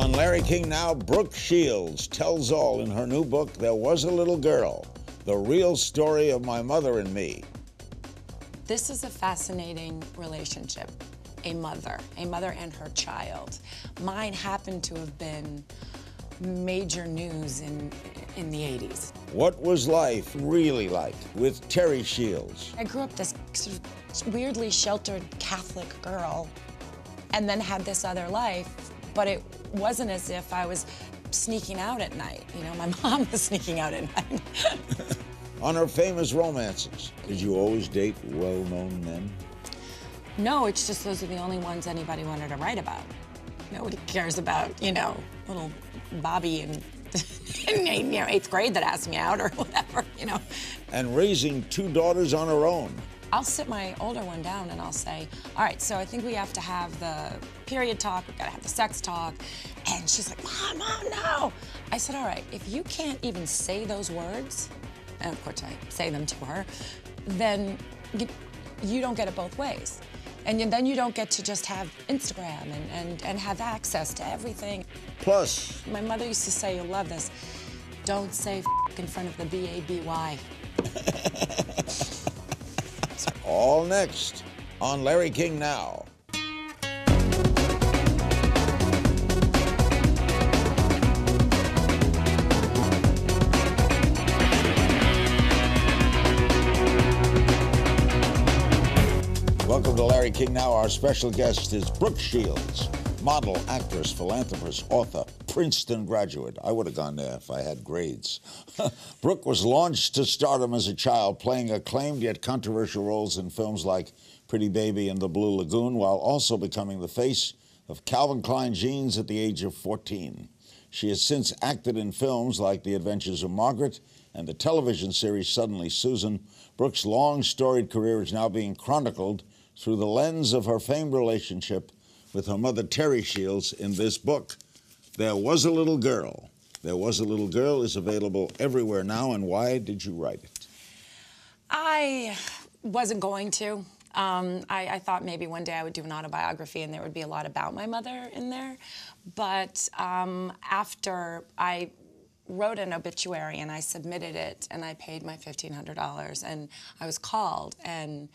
On Larry King Now, Brooke Shields tells all in her new book, There Was a Little Girl, the real story of my mother and me. This is a fascinating relationship, a mother and her child. Mine happened to have been major news in the 80s. What was life really like with Terry Shields? I grew up this sort of weirdly sheltered Catholic girl and then had this other life, but it wasn't as if I was sneaking out at night. You know, my mom was sneaking out at night. On her famous romances, did you always date well-known men? No, it's just those are the only ones anybody wanted to write about. Nobody cares about, you know, little Bobby in you know, 8th grade that asked me out or whatever, you know. And raising 2 daughters on her own. I'll sit my older one down and I'll say, all right, so I think we have to have the period talk, we've got to have the sex talk. And she's like, Mom, no. I said, all right, if you can't even say those words, and of course I say them to her, then you don't get it both ways. And then you don't get to just have Instagram and have access to everything. Plus, my mother used to say, you'll love this, don't say in front of the B-A-B-Y. all next on Larry King Now. Welcome to Larry King Now. Our special guest is Brooke Shields, model, actress, philanthropist, author, Princeton graduate. I would have gone there if I had grades. Brooke was launched to stardom as a child, playing acclaimed yet controversial roles in films like Pretty Baby and The Blue Lagoon, while also becoming the face of Calvin Klein jeans at the age of 14. She has since acted in films like The Adventures of Margaret and the television series Suddenly Susan. Brooke's long, storied career is now being chronicled through the lens of her famed relationship with her mother, Terry Shields, in this book, There Was a Little Girl. There Was a Little Girl is available everywhere now, and why did you write it? I wasn't going to. I thought maybe one day I would do an autobiography and there would be a lot about my mother in there. But after I wrote an obituary and I submitted it and I paid my $1,500 and I was called and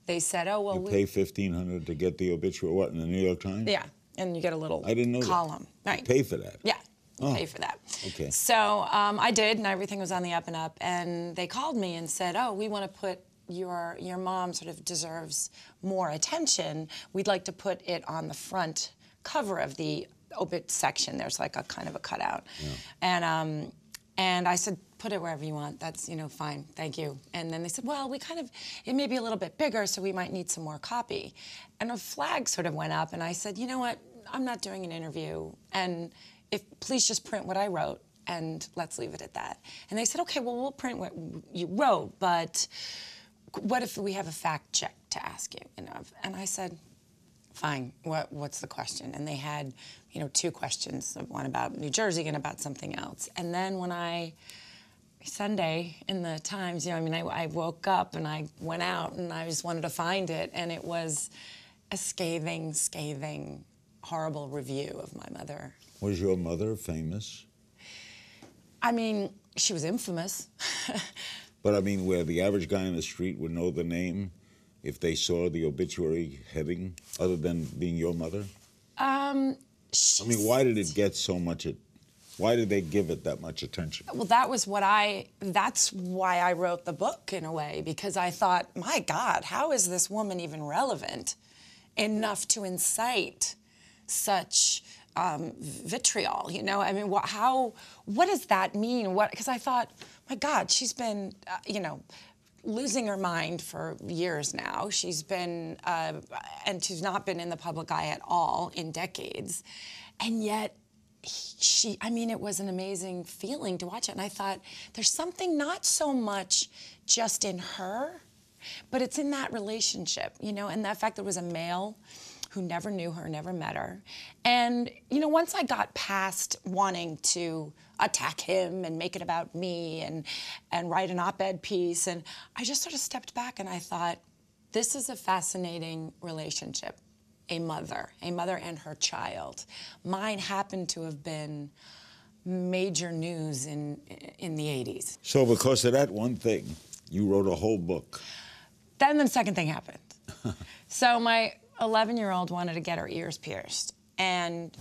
they said, oh, well, you pay $1,500 to get the obituary, what, in the New York Times? Yeah, and you get a little I didn't know column. That. Right. You pay for that? Yeah, you pay for that. Okay. So I did, and everything was on the up and up, and they called me and said, oh, we want to put your mom sort of deserves more attention. We'd like to put it on the front cover of the obit section. There's like a kind of a cutout. Yeah. And I said, put it wherever you want. That's, you know, fine, thank you. And then they said, well, it may be a little bit bigger, so we might need some more copy. And a flag sort of went up, and I said, you know what, I'm not doing an interview, and please just print what I wrote, and let's leave it at that. And they said, okay, well, we'll print what you wrote, but what if we have a fact check to ask you? You know? And I said, fine, what's the question? And they had, you know, 2 questions, one about New Jersey and about something else. And then when Sunday in the Times, you know, I mean, I woke up and I went out and I just wanted to find it, and it was a scathing, horrible review of my mother. Was your mother famous? I mean, she was infamous. But I mean, where the average guy in the street would know the name if they saw the obituary heading, other than being your mother? I mean, why did it get so much? Why did they give it that much attention? Well, that's why I wrote the book, in a way, because I thought, my God, how is this woman even relevant enough to incite such vitriol, you know? I mean, what does that mean? Because I thought, my God, she's been, you know, losing her mind for years now. She's been, and she's not been in the public eye at all in decades. And yet, I mean, it was an amazing feeling to watch it. And I thought, there's something not so much just in her, but it's in that relationship, you know, and that fact that it was a male who never knew her, never met her. And, you know, once I got past wanting to attack him and make it about me and write an op-ed piece, and I just sort of stepped back and I thought, this is a fascinating relationship, a mother and her child. Mine happened to have been major news in the 80s. So because of that one thing, you wrote a whole book. Then the second thing happened. So my 11-year-old wanted to get her ears pierced, and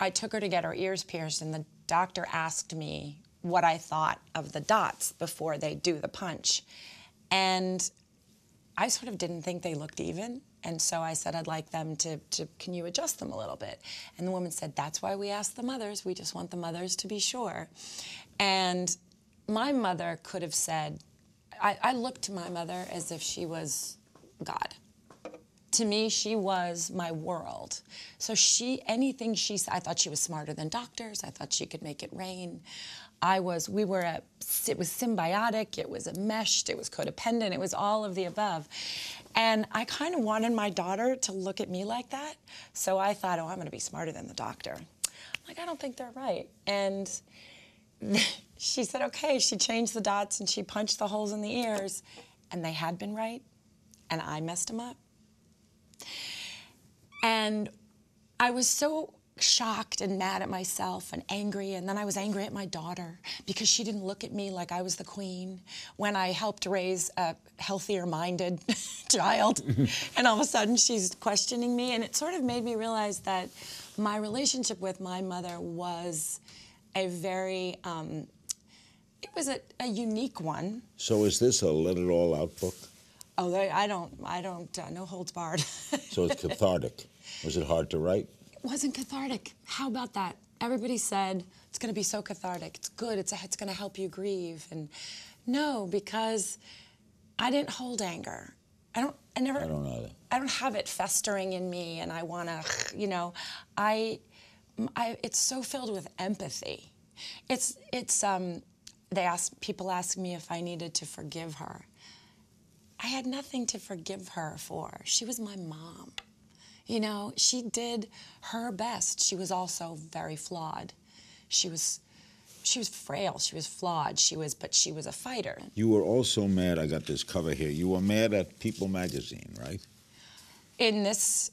I took her to get her ears pierced, and the doctor asked me what I thought of the dots before they do the punch. And I sort of didn't think they looked even. And so I said, I'd like them to can you adjust them a little bit? And the woman said, that's why we ask the mothers. We just want the mothers to be sure. And my mother could have said, I looked to my mother as if she was God. To me, she was my world. So anything she said, I thought she was smarter than doctors. I thought she could make it rain. it was symbiotic, it was enmeshed, it was codependent, it was all of the above. And I kind of wanted my daughter to look at me like that. So I thought, oh, I'm going to be smarter than the doctor. Like, I don't think they're right. And she said, okay. She changed the dots and she punched the holes in the ears. And they had been right. And I messed them up. And I was so shocked and mad at myself and angry, and then I was angry at my daughter because she didn't look at me like I was the queen when I helped raise a healthier-minded child. And all of a sudden she's questioning me, and it sort of made me realize that my relationship with my mother was a very, it was a unique one. So is this a let it all out book? Oh, I don't, no holds barred. So it's cathartic. Was it hard to write? It wasn't cathartic. How about that? Everybody said, it's going to be so cathartic. It's good. It's going to help you grieve. And no, because I didn't hold anger. I don't either. I don't have it festering in me, and I want to, you know, it's so filled with empathy. People ask me if I needed to forgive her. I had nothing to forgive her for. She was my mom. You know, she did her best. She was also very flawed. She was frail, she was flawed, but she was a fighter. You were also mad, I got this cover here, you were mad at People magazine, right? This?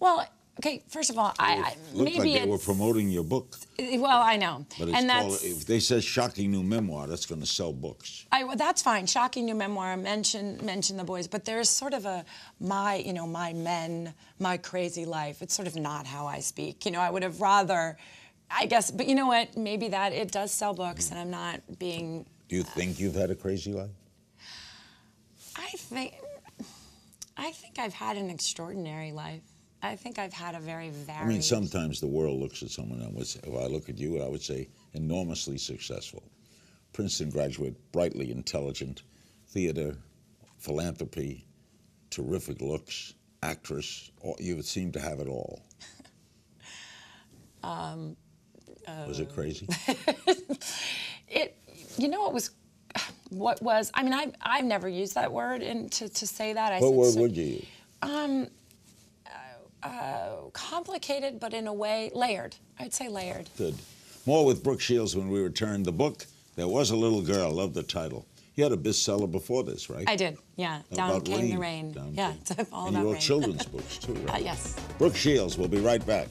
Well, okay, first of all, It looked like they were promoting your book. Well, I know. But if they said shocking new memoir, that's going to sell books. Well, that's fine. Shocking new memoir, mention the boys, but there's sort of my men, my crazy life. It's sort of not how I speak. You know, I would have rather, I guess, but you know what? Maybe it does sell books, and I'm not being... Do you think you've had a crazy life? I think I've had an extraordinary life. I think I've had a very varied... I mean, sometimes the world looks at someone and would say, if I look at you, I would say enormously successful. Princeton graduate, brightly intelligent, theater, philanthropy, terrific looks, actress. You would seem to have it all. Was it crazy? You know what was, I mean, I've never used that word to say that. What word would you use? Complicated, but in a way, layered. I'd say layered. Good. More with Brooke Shields when we return. The book, There Was a Little Girl. Love the title. You had a bestseller before this, right? I did, yeah. Down Came the Rain. Yeah, it's all about rain. You wrote children's books, too, right? Yes. Brooke Shields. We'll be right back.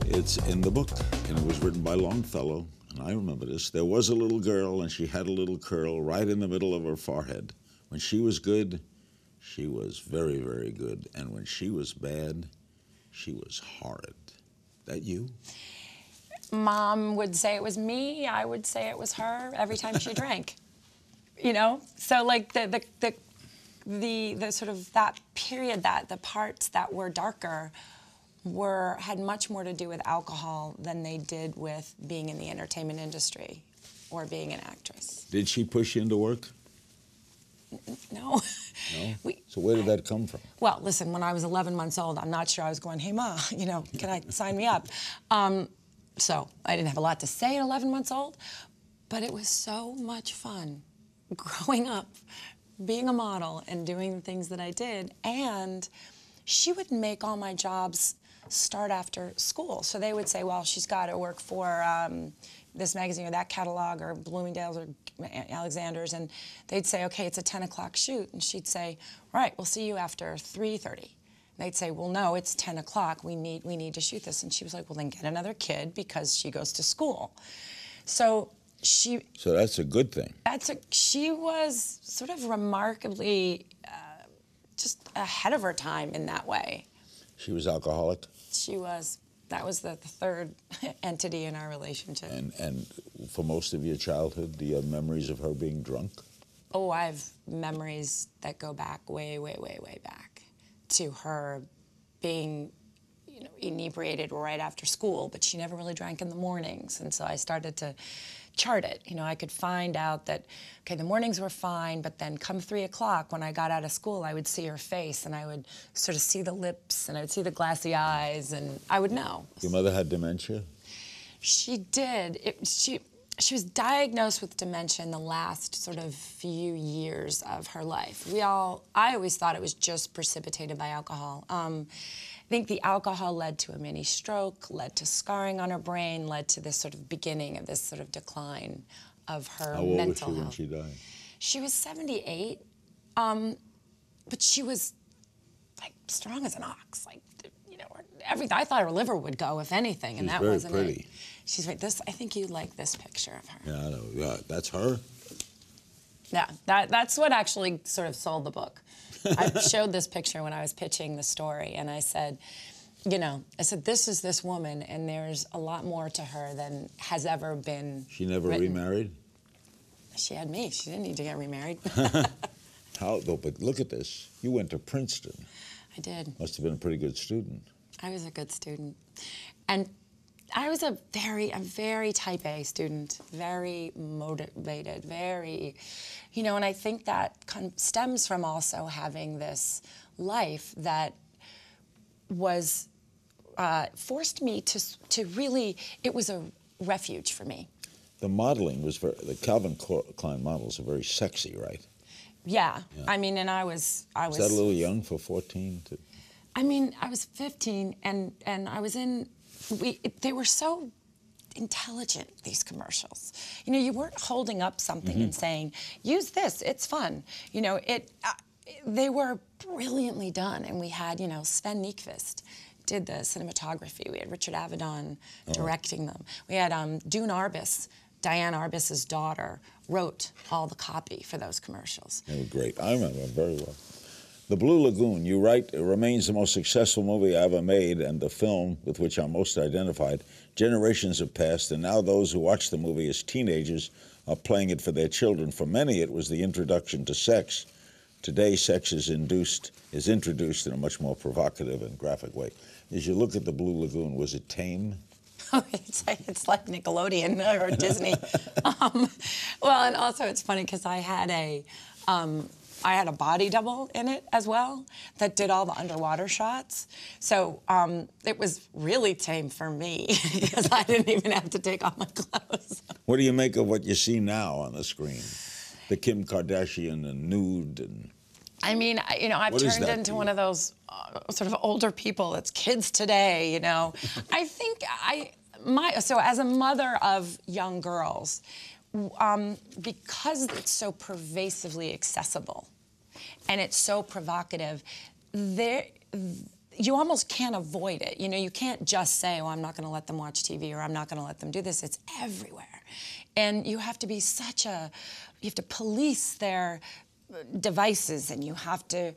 It's in the book, and it was written by Longfellow, and I remember this. There was a little girl, and she had a little curl right in the middle of her forehead. When she was good, she was very, very good. And when she was bad, she was horrid. That you? Mom would say it was me. I would say it was her every time she drank. You know? So, like, the sort of that period, the parts that were darker had much more to do with alcohol than they did with being in the entertainment industry or being an actress. Did she push you into work? No. No? So where did that come from? Well, listen, when I was 11 months old, I'm not sure I was going, hey, Ma, you know, can I sign me up? So I didn't have a lot to say at 11 months old, but it was so much fun growing up, being a model and doing the things that I did. And she would make all my jobs start after school. So they would say, well, she's got to work for this magazine or that catalog or Bloomingdale's or Alexander's, and they'd say, okay, it's a 10 o'clock shoot, and she'd say, all right, we'll see you after 3:30. They'd say, well, no, it's 10 o'clock. We need to shoot this. And she was like, well, then get another kid because she goes to school. So that's a good thing. She was sort of remarkably just ahead of her time in that way. She was alcoholic? She was. That was the third entity in our relationship. And for most of your childhood, do you have memories of her being drunk? Oh, I have memories that go back way, way, way, way back to her being, inebriated right after school, but she never really drank in the mornings. And so I started to chart it. I could find out that, okay, the mornings were fine, but then come 3 o'clock when I got out of school, I would see her face and I would sort of see the lips and I would see the glassy eyes and I would know. Your mother had dementia? She did. She was diagnosed with dementia in the last sort of few years of her life. I always thought it was just precipitated by alcohol. I think the alcohol led to a mini stroke, led to scarring on her brain, led to this sort of beginning of this sort of decline of her mental health. How old was she when she died? She was 78, but she was like strong as an ox, like, everything. I thought her liver would go, if anything, and that wasn't it. She's very pretty. She's right. I think you'd like this picture of her. Yeah, I know. Yeah, that's her? Yeah, that's what actually sort of sold the book. I showed this picture when I was pitching the story, and I said, this is this woman, and there's a lot more to her than has ever been She never written. remarried? She had me. She didn't need to get remarried. How, though? But look at this. You went to Princeton. I did. Must have been a pretty good student. I was a good student. And I was a very type A student, very motivated, very, and I think that stems from also having this life that was forced me to really, it was a refuge for me. The modeling was the Calvin Klein models are very sexy, right? Yeah. I mean, and I was. Is that a little young for 14? I mean, I was 15, and I was in. They were so intelligent, these commercials. You weren't holding up something and saying, "Use this, it's fun." They were brilliantly done, and we had, Sven Nykvist did the cinematography. We had Richard Avedon directing them. We had Dune Arbus, Diane Arbus's daughter, wrote all the copy for those commercials. They were great. I remember them very well. The Blue Lagoon, you write, it remains the most successful movie I ever made and the film with which I'm most identified. Generations have passed, and now those who watch the movie as teenagers are playing it for their children. For many, it was the introduction to sex. Today, sex is introduced in a much more provocative and graphic way. As you look at the Blue Lagoon, was it tame? Oh, it's like Nickelodeon or Disney. Well, and also it's funny because I had a body double in it as well that did all the underwater shots. So it was really tame for me because I didn't even have to take off my clothes. What do you make of what you see now on the screen? The Kim Kardashian and nude and... I mean, I've turned into one of those sort of older people. It's kids today, I think so as a mother of young girls, because it's so pervasively accessible and it's so provocative, you almost can't avoid it. You can't just say, oh, I'm not going to let them watch TV or I'm not going to let them do this. It's everywhere. And you have to be you have to police their devices, and you have to,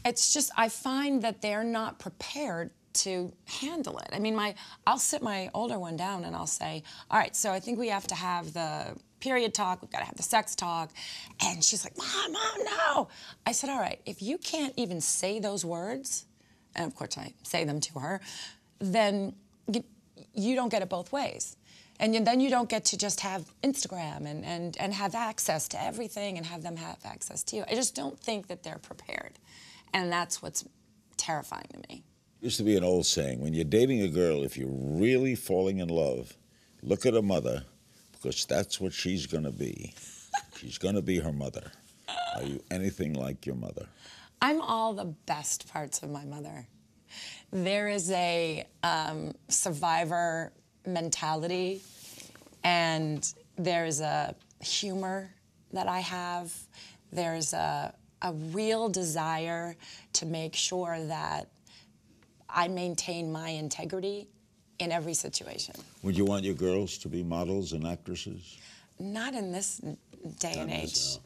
it's just, I find that they're not prepared to handle it. I mean, I'll sit my older one down and I'll say, all right, so I think we have to have the period talk, we've got to have the sex talk. And she's like, Mom, no. I said, all right, if you can't even say those words, and of course I say them to her, then you don't get it both ways. And then you don't get to just have Instagram and have access to everything and have them have access to you. I just don't think that they're prepared. And that's what's terrifying to me. Used to be an old saying, when you're dating a girl, if you're really falling in love, look at her mother, because that's what she's going to be. She's going to be her mother. Are you anything like your mother? I'm all the best parts of my mother. There is a survivor mentality, and there's a humor that I have. There's a real desire to make sure that I maintain my integrity in every situation. Would you want your girls to be models and actresses? Not in this day and age.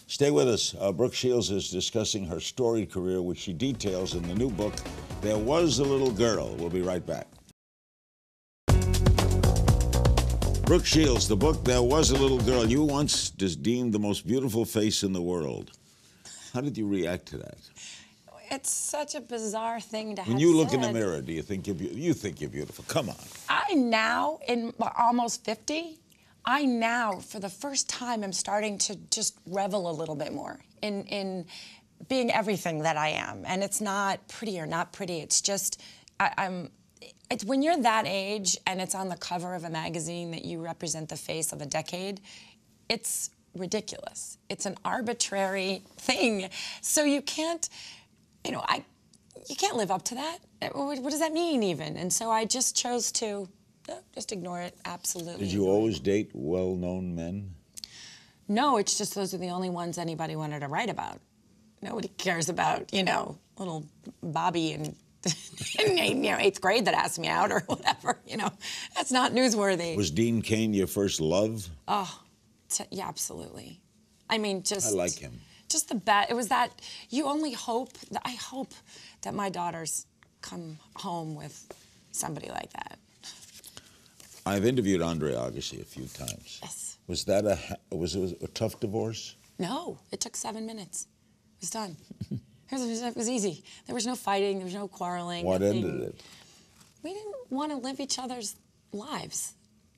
Stay with us. Brooke Shields is discussing her storied career, which she details in the new book, There Was a Little Girl. We'll be right back. Brooke Shields, the book, There Was a Little Girl. You once just deemed the most beautiful face in the world. How did you react to that? It's such a bizarre thing to have When you look in the said. mirror, do you think you think you're beautiful? Come on. I now, in almost 50, I now, for the first time, am starting to just revel a little bit more in being everything that I am. And it's not pretty or not pretty. It's just, it's when you're that age and it's on the cover of a magazine that you represent the face of a decade, it's ridiculous. It's an arbitrary thing. So you can't, you can't live up to that. What does that mean even? And so I just chose to just ignore it, absolutely. Did you always date well-known men? No, it's just those are the only ones anybody wanted to write about. Nobody cares about, little Bobby in 8th grade that asked me out or whatever, That's not newsworthy. Was Dean Cain your first love? Oh, yeah, absolutely. I mean, just... I like him. Just the best. It was that you only hope, I hope that my daughters come home with somebody like that. I've interviewed Andre Agassi a few times. Yes. Was that was it a tough divorce? No, it took 7 minutes. It was done. It was easy. There was no fighting. There was no quarreling. What nothing. ended it? We didn't want to live each other's lives.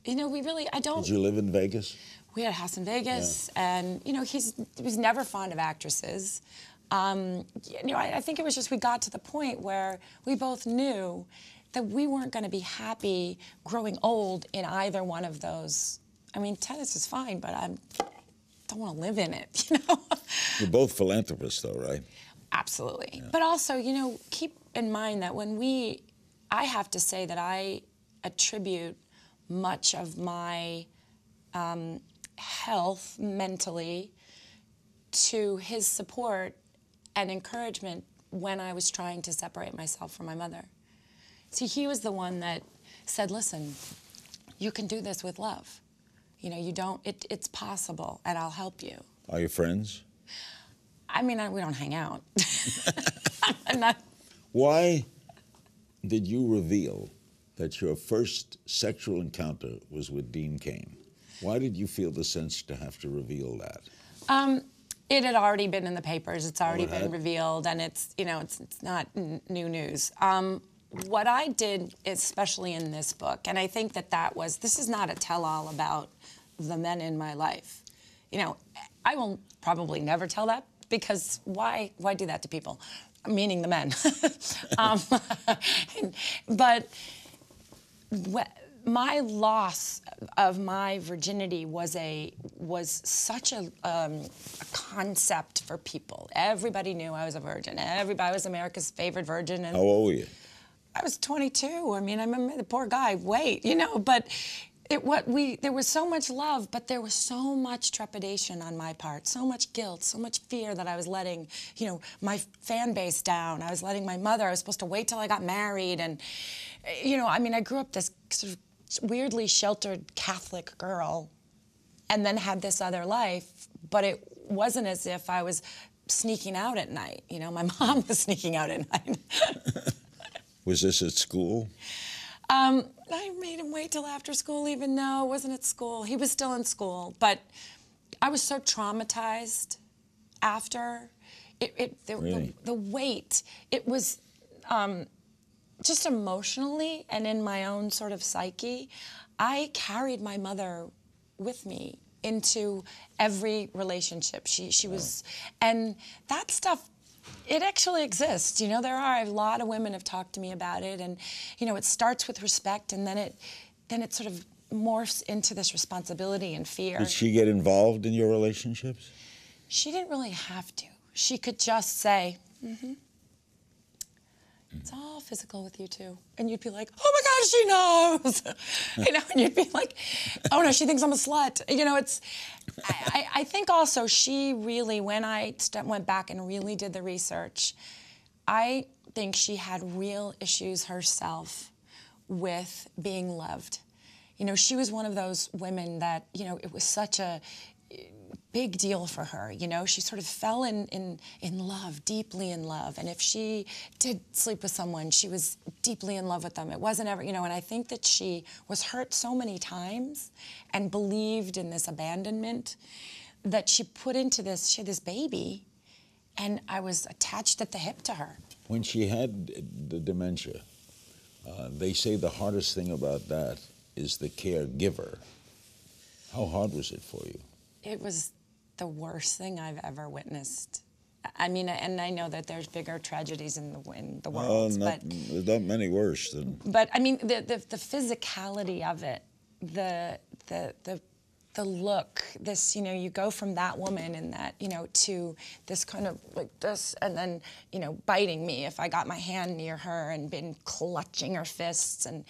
We really, I don't. Did you live in Vegas? We had a house in Vegas, and he was never fond of actresses. I think it was just we got to the point where we both knew that we weren't going to be happy growing old in either one of those. I mean, tennis is fine, but I don't want to live in it, You're both philanthropists, though, right? Absolutely. Yeah. But also, keep in mind that I have to say that I attribute much of my health mentally to his support and encouragement when I was trying to separate myself from my mother. See, he was the one that said, listen, you can do this with love. It's possible, and I'll help you. Are you friends? I mean, we don't hang out. I'm not. Why did you reveal that your first sexual encounter was with Dean Cain? Why did you feel the sense to have to reveal that? It had already been in the papers. It's already it had? been revealed, and it's not new news. What I did, especially in this book, and I think this is not a tell-all about the men in my life. I will probably never tell that because why do that to people? Meaning the men. But my loss of my virginity was such a concept for people. Everybody knew I was a virgin. Everybody was America's favorite virgin. And How old were you? I was 22. I mean, I remember the poor guy. But there was so much love, but there was so much trepidation on my part, so much guilt, so much fear that I was letting, my fan base down. I was letting my mother. I was supposed to wait till I got married, and, I grew up this sort of weirdly sheltered Catholic girl, and then had this other life, but it wasn't as if I was sneaking out at night. My mom was sneaking out at night. Was this at school? I made him wait till after school, even though it wasn't at school. He was still in school, but I was so traumatized after. Really? The weight, it was just emotionally and in my own sort of psyche, I carried my mother with me into every relationship. She was, and that stuff, it actually exists. There are a lot of women have talked to me about it, and it starts with respect, and then it sort of morphs into this responsibility and fear. Did she get involved in your relationships? She didn't really have to. She could just say, it's all physical with you two. And you'd be like, oh my God, she knows. You know, and you'd be like, oh no, she thinks I'm a slut. You know, I think also she really, when I went back and really did the research, I think she had real issues herself with being loved. You know, she was one of those women that, you know, it was such a big deal for her, you know. She sort of fell in love, deeply in love. And if she did sleep with someone, she was deeply in love with them. It wasn't ever, you know, and I think that she was hurt so many times and believed in this abandonment that she put into this, she had this baby, and I was attached at the hip to her. When she had the dementia, they say the hardest thing about that is the caregiver. How hard was it for you? It was the worst thing I've ever witnessed. I mean, and I know that there's bigger tragedies in the world, there's not many worse than. But I mean, the physicality of it, the look, this, you know, you go from that woman and that, you know, to this kind of like this, and then, you know, biting me if I got my hand near her, and been clutching her fists and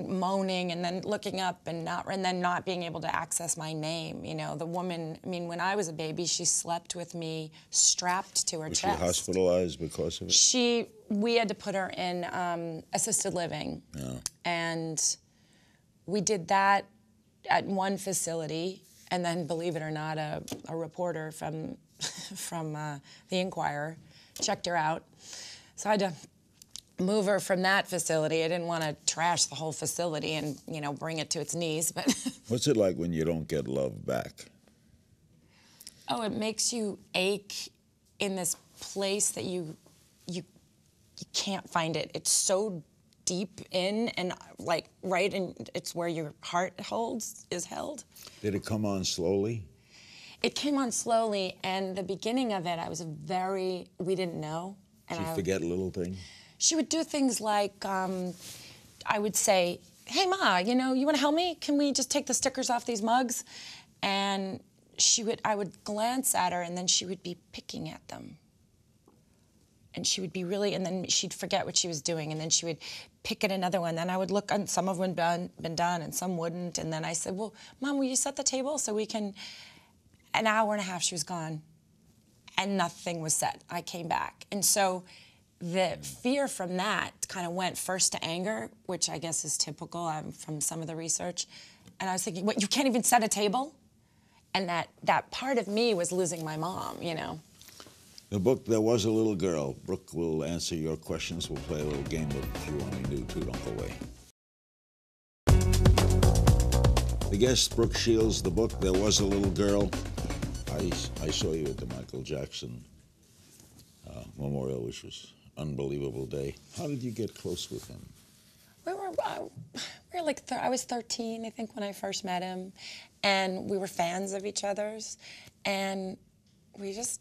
moaning, and then looking up and then not being able to access my name. You know, the woman, I mean, when I was a baby, she slept with me strapped to her chest. Was she hospitalized because of it? We had to put her in assisted living. Yeah. And we did that at one facility, and then, believe it or not, a reporter from the Inquirer checked her out. So I had to move her from that facility. I didn't want to trash the whole facility and, you know, bring it to its knees. But what's it like when you don't get love back? Oh, it makes you ache in this place that you can't find it. It's so deep in, and like right in, it's where your heart is held. Did it come on slowly? It came on slowly, and the beginning of it, we didn't know. Did she forget little things? She would do things like, I would say, hey Ma, you know, you want to help me? Can we just take the stickers off these mugs? And I would glance at her, and then she would be picking at them. And she would be and then she'd forget what she was doing, and then she would pick at another one. Then I would look, and some of them had been done, and some wouldn't. And then I said, well, Mom, will you set the table so we can... An hour and a half, she was gone, and nothing was said. I came back. And so the fear from that kind of went first to anger, which I guess is typical from some of the research. And I was thinking, what, you can't even set a table? And that part of me was losing my mom, you know. The book, There Was a Little Girl. Brooke will answer your questions. We'll play a little game of If You Only Knew. Too, don't go away. The guest, Brooke Shields, the book, There Was a Little Girl. I saw you at the Michael Jackson memorial, which was an unbelievable day. How did you get close with him? We were like, I was 13, I think, when I first met him, and we were fans of each other's, and we just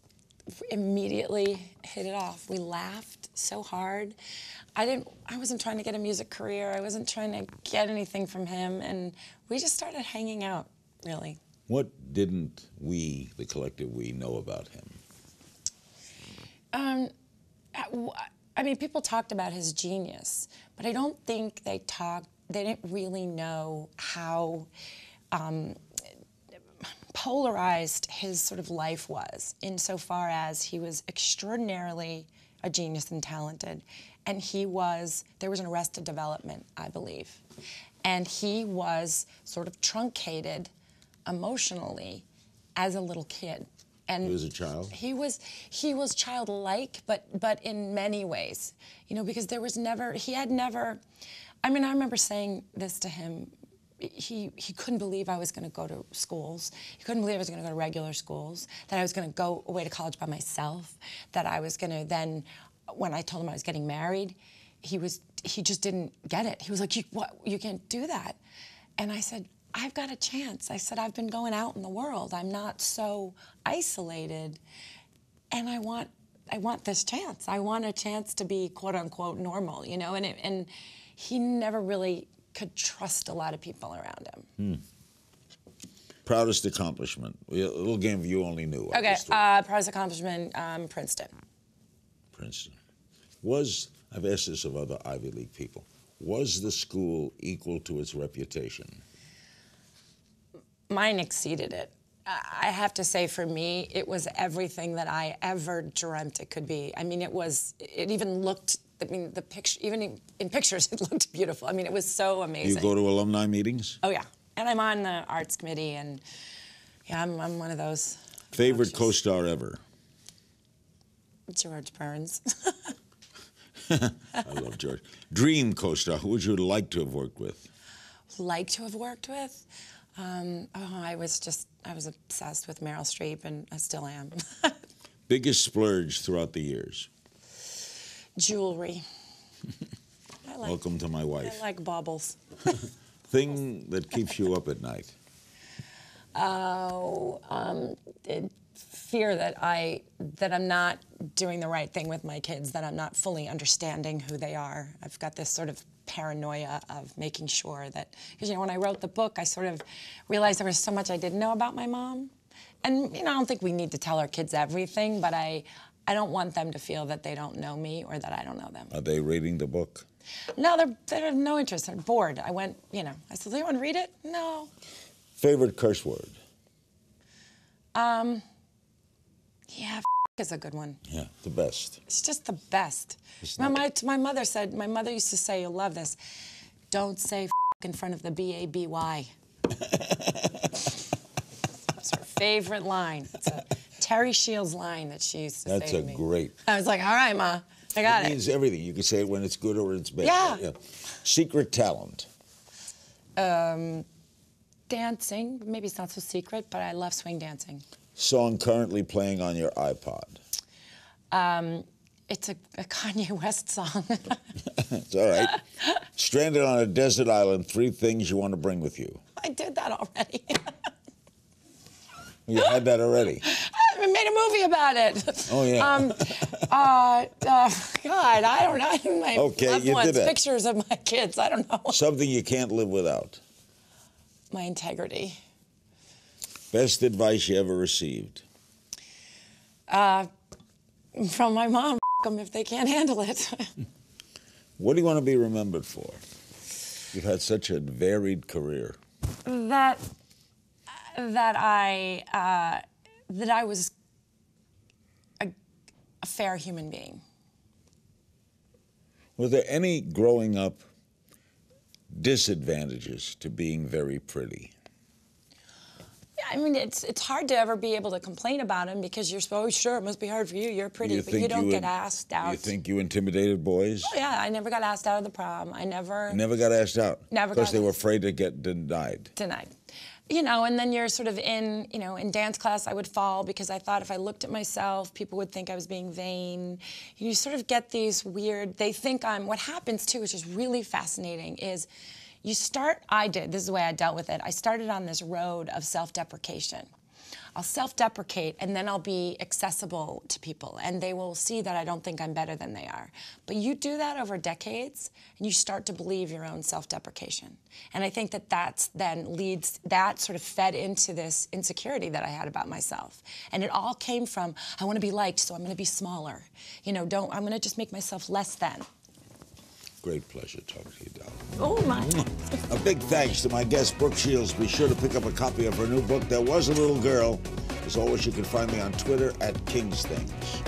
immediately hit it off. We laughed so hard. I wasn't trying to get a music career. I wasn't trying to get anything from him, and we just started hanging out, really. What didn't we, the collective we, know about him? I mean, people talked about his genius, but I don't think they didn't really know how polarized his sort of life was, insofar as he was extraordinarily a genius and talented, and there was an Arrested Development, I believe, and he was sort of truncated emotionally as a little kid. And he was a child? He was childlike, but in many ways, you know, because I mean, I remember saying this to him. He couldn't believe I was going to go to schools. He couldn't believe I was going to go to regular schools, that I was going to go away to college by myself, that I was going to then, when I told him I was getting married, he just didn't get it. He was like, you can't do that. And I said, I've got a chance. I said, I've been going out in the world. I'm not so isolated, and I want this chance. I want a chance to be quote unquote normal, you know. And he never really could trust a lot of people around him. Proudest accomplishment? A little game of You Only Knew. Okay, proudest accomplishment, Princeton. Princeton. Was I've asked this of other Ivy League people. Was the school equal to its reputation? Mine exceeded it. I have to say, for me, it was everything that I ever dreamt it could be. I mean, it even looked, I mean, the picture, even in pictures, it looked beautiful. I mean, it was so amazing. You go to alumni meetings? Oh, yeah. And I'm on the arts committee, and yeah, I'm one of those. Favorite co-star ever? George Burns. I love George. Dream co-star, who would you like to have worked with? Like to have worked with? I was obsessed with Meryl Streep, and I still am. Biggest splurge throughout the years? Jewelry. Welcome to my wife. I like baubles. Thing that keeps you up at night? Fear that I'm not doing the right thing with my kids, that I'm not fully understanding who they are. I've got this sort of paranoia of making sure that, because, you know, when I wrote the book, I sort of realized there was so much I didn't know about my mom. And, you know, I don't think we need to tell our kids everything, but I don't want them to feel that they don't know me or that I don't know them. Are they reading the book? No, they have no interest. They're bored. I went, you know, I said, do you want to read it? No. Favorite curse word? Yeah, is a good one. Yeah, the best. It's just the best. My mother used to say, you'll love this, don't say in front of the B-A-B-Y. That's her favorite line. It's a Terry Shields line that she used to say to me. That's a great. I was like, all right, Ma, I got it. It means everything. You can say it when it's good or it's bad. Yeah. Secret talent? Dancing. Maybe it's not so secret, but I love swing dancing. Song currently playing on your iPod? It's a Kanye West song. It's all right. Stranded on a desert island, 3 things you want to bring with you. I did that already. You had that already? I made a movie about it. Oh, yeah. God, I don't know. My Okay, loved you ones, did that. pictures of my kids, I don't know. Something you can't live without? My integrity. Best advice you ever received? From my mom, them if they can't handle it. What do you want to be remembered for? You've had such a varied career. That I was a fair human being. Were there any growing up disadvantages to being very pretty? I mean, it's hard to ever be able to complain about him because you're so, oh, sure, it must be hard for you. You're pretty, but you don't get asked out. You think you intimidated boys? Oh, yeah, I never got asked out of the prom. I never... Never got asked out? Never Because got they were asked. afraid to get denied. Denied. You know, and then you're sort of in dance class, I would fall because I thought if I looked at myself, people would think I was being vain. You sort of get these weird, they think what happens too, which is really fascinating, is this is the way I dealt with it. I started on this road of self-deprecation. I'll self-deprecate, and then I'll be accessible to people, and they will see that I don't think I'm better than they are. But you do that over decades, and you start to believe your own self-deprecation. And I think that sort of fed into this insecurity that I had about myself. And it all came from, I want to be liked, so I'm going to be smaller. You know, I'm going to just make myself less than. Great pleasure talking to you, Dolly. Oh, my. A big thanks to my guest, Brooke Shields. Be sure to pick up a copy of her new book, There Was a Little Girl. As always, you can find me on Twitter @KingsThings.